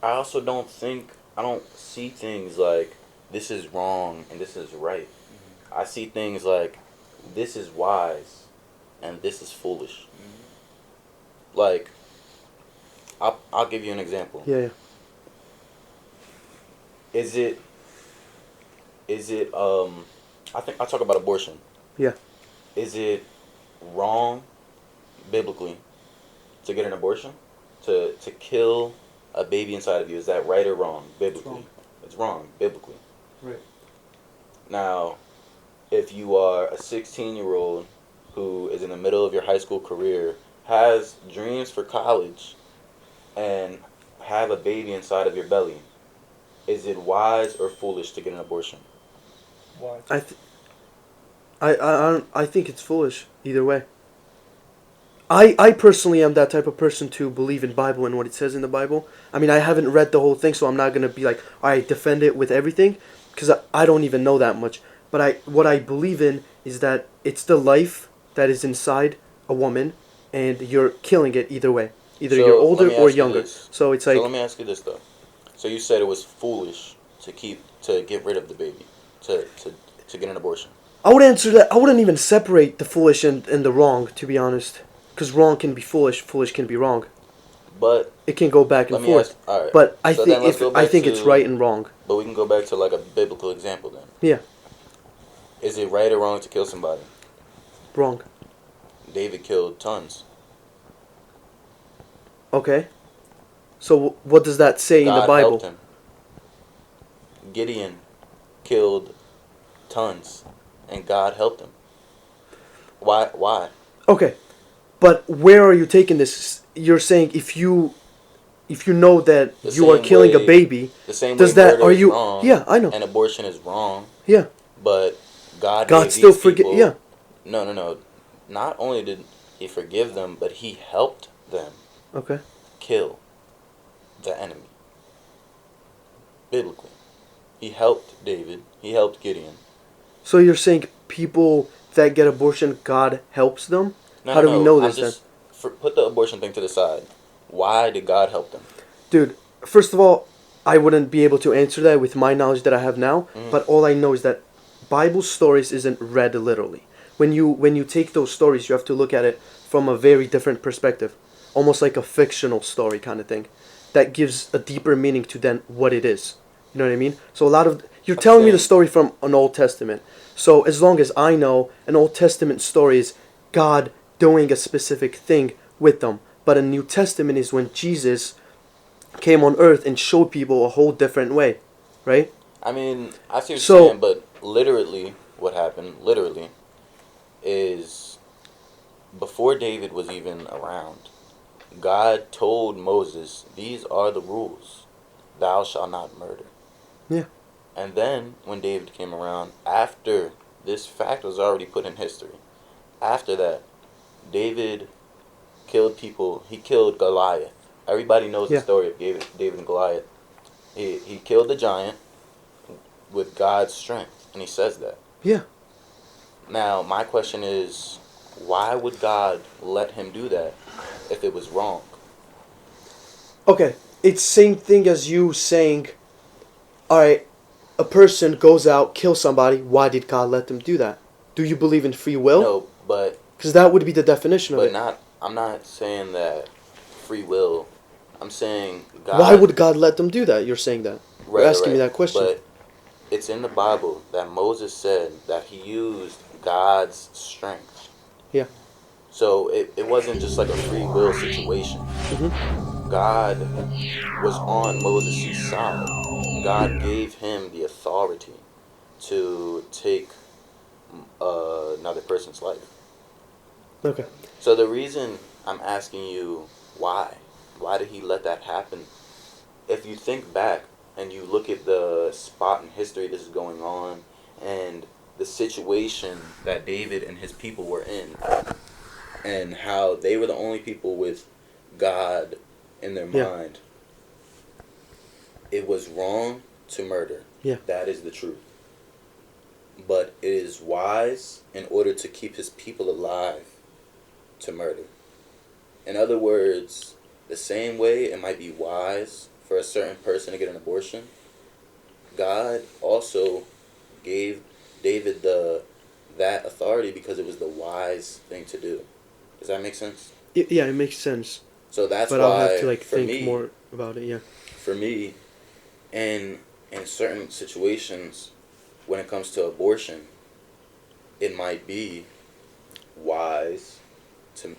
I also I don't see things like this is wrong and this is right. Mm-hmm. I see things like this is wise and this is foolish. Mm-hmm. Like, I'll give you an example. Yeah, yeah. Is it, is it, I think I'll talk about abortion. Yeah. Is it wrong biblically to get an abortion? To kill a baby inside of you? Is that right or wrong It's biblically? wrong. It's wrong biblically. Right. Now, if you are a 16-year-old who is in the middle of your high school career, has dreams for college, and have a baby inside of your belly, is it wise or foolish to get an abortion? Why? I, th- I think it's foolish either way. I personally am that type of person to believe in Bible and what it says in the Bible. I mean, I haven't read the whole thing, so I'm not gonna be like, all right, defend it with everything, because I don't even know that much. But what I believe in is that it's the life that is inside a woman, and you're killing it either way. Either you're So let older me or ask you younger. this. So it's So let like me ask you this though. So you said it was foolish to get rid of the baby, to get an abortion. I would answer that. I wouldn't even separate the foolish and the wrong, to be honest, because wrong can be foolish, foolish can be wrong. But It can go back and let me ask. forth. All right. But So then let's go I back think it's to. right and wrong. But we can go back to like a biblical example then. Yeah, Is it right or wrong to kill somebody? wrong. David killed tons. Okay. So what does that say in the God helped Bible? him. Gideon killed tons, and God helped him. Why? Why? Okay, but where are you taking this? You're saying if you know that The you are same killing a way. baby, The same way does that murder are is you? wrong, Yeah, I know. and abortion is wrong, Yeah, but God God gave still these forget. Yeah. people. No, no, no. Not only did He forgive them, but He helped them Okay. kill the enemy. Biblically, He helped David. He helped Gideon. So you're saying people that get abortion, God helps them? No, How no, do we no. know I'm this then? just put the abortion thing to the side. Why did God help them? Dude, first of all, I wouldn't be able to answer that with my knowledge that I have now, Mm-hmm. but all I know is that Bible stories isn't read literally. When you take those stories, you have to look at it from a very different perspective, almost like a fictional story kind of thing, that gives a deeper meaning to then what it is. You know what I mean? So a lot of you're I'm telling me the saying, story from an Old Testament. So as long as I know, an Old Testament story is God doing a specific thing with them, but a New Testament is when Jesus came on earth and showed people a whole different way, right? I mean, I see what you're So saying, but literally, what happened, literally, is before David was even around, God told Moses, "These are the rules. Thou shalt not murder." yeah, And then, when David came around, after this fact was already put in history, after that, David killed people. He killed Goliath. Everybody knows the yeah, story of David and Goliath. He killed the giant with God's strength, and he says that. yeah. Now, my question is, why would God let him do that if it was wrong? Okay, it's same thing as you saying, all right, a person goes out, kills somebody. Why did God let them do that? Do you believe in free will? No, Because that would be the definition of but it. not. I'm not saying that free will. I'm saying Why God. would God let them do that? You're saying that. You're Right, asking me right. that question. But it's in the Bible that Moses said that he used God's strength. Yeah. So it wasn't just like a free will situation. Hmm. God was on Moses' side. God gave him the authority to take another person's life. Okay. So the reason I'm asking you why did he let that happen? If you think back and you look at the spot in history this is going on and the situation that David and his people were in and how they were the only people with God in their Yeah. mind, it was wrong to murder. Yeah. That is the truth. But it is wise in order to keep his people alive to murder. In other words, the same way it might be wise for a certain person to get an abortion, God also gave David that authority because it was the wise thing to do. Does that make sense? Yeah, it makes sense. So that's But I'll have to why like think more about it. Yeah. for me, in certain situations, when it comes to abortion, it might be wise to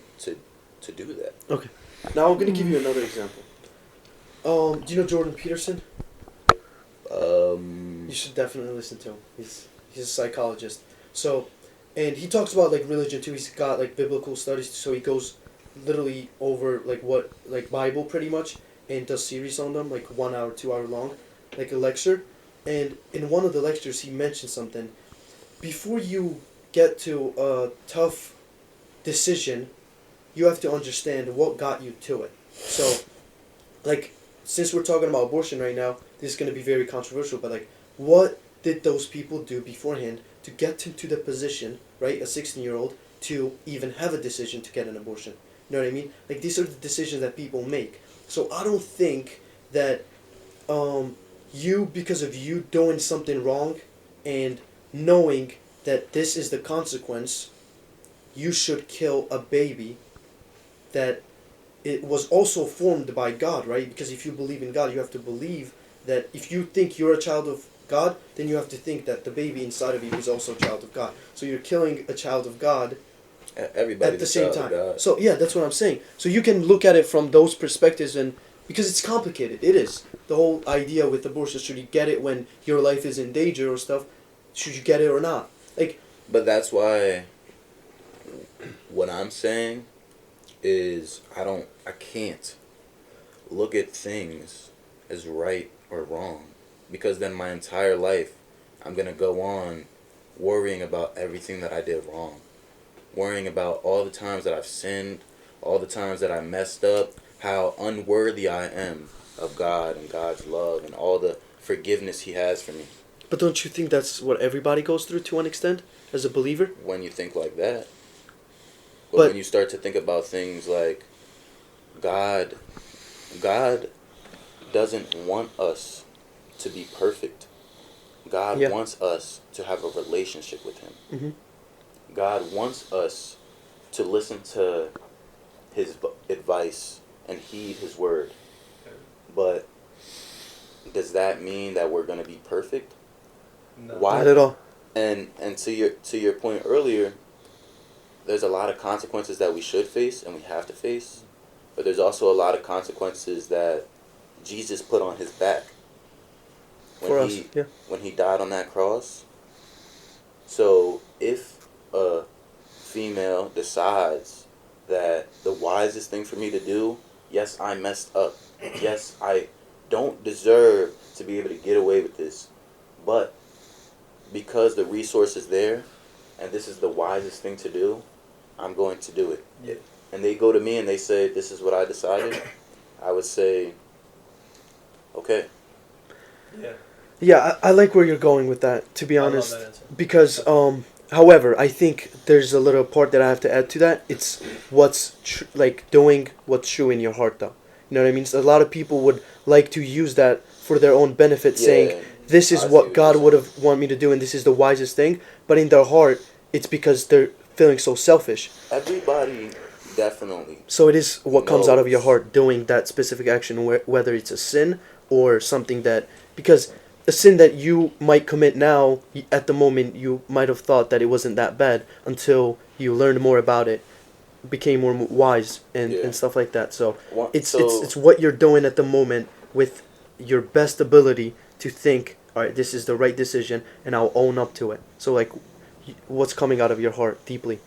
do that. Okay. Now I'm gonna give you another example. Do you know Jordan Peterson? You should definitely listen to him. He's a psychologist. So, and he talks about like religion too. He's got like biblical studies. So he goes literally over like Bible pretty much and does series on them, like 1 hour, 2 hour long, like a lecture. And in one of the lectures, he mentioned something. Before you get to a tough decision, you have to understand what got you to it. So, like, since we're talking about abortion right now, this is going to be very controversial, but like, what did those people do beforehand to get to the position, right, a 16-year-old, to even have a decision to get an abortion? You know what I mean? Like, these are the decisions that people make. So I don't think that because of you doing something wrong and knowing that this is the consequence, you should kill a baby that it was also formed by God, right? Because if you believe in God, you have to believe that if you think you're a child of God, then you have to think that the baby inside of you is also a child of God. So you're killing a child of God Everybody at the same time. God. So yeah, that's what I'm saying. So you can look at it from those perspectives, and because it's complicated, it is. The whole idea with abortion, should you get it when your life is in danger or stuff? Should you get it or not? Like, but that's why what I'm saying is I can't look at things as right or wrong, because then my entire life I'm going to go on worrying about everything that I did wrong, worrying about all the times that I've sinned, all the times that I messed up, how unworthy I am of God and God's love and all the forgiveness He has for me. but don't you think that's what everybody goes through to an extent as a believer? When you think like that. But But when you start to think about things like God doesn't want us to be perfect. God yeah. wants us to have a relationship with Him. Mm-hmm. God wants us to listen to His advice and heed His word. But does that mean that we're going to be perfect? No. Why? Not at all. And to your point earlier, there's a lot of consequences that we should face and we have to face, but there's also a lot of consequences that Jesus put on His back when he died on that cross. So if a female decides that the wisest thing for me to do, yes, I messed up. Yes, I don't deserve to be able to get away with this, but because the resource is there and this is the wisest thing to do, I'm going to do it. Yeah. And they go to me and they say, this is what I decided, I would say, okay. Yeah. Yeah, I like where you're going with that, to be I love honest. that answer. Because, however, I think there's a little part that I have to add to that. It's doing what's true in your heart, though. You know what I mean? So a lot of people would like to use that for their own benefit, saying, this is I see what what God you're would have want me to do, and this is the wisest thing. But in their heart, it's because they're feeling so selfish. Everybody definitely. So it is what comes out of your knows. heart, doing that specific action, whether it's a sin or something that... Because a sin that you might commit now, at the moment, you might have thought that it wasn't that bad until you learned more about it, became more wise, and stuff like that. So it's what you're doing at the moment with your best ability to think, all right, this is the right decision, and I'll own up to it. So, like, what's coming out of your heart deeply.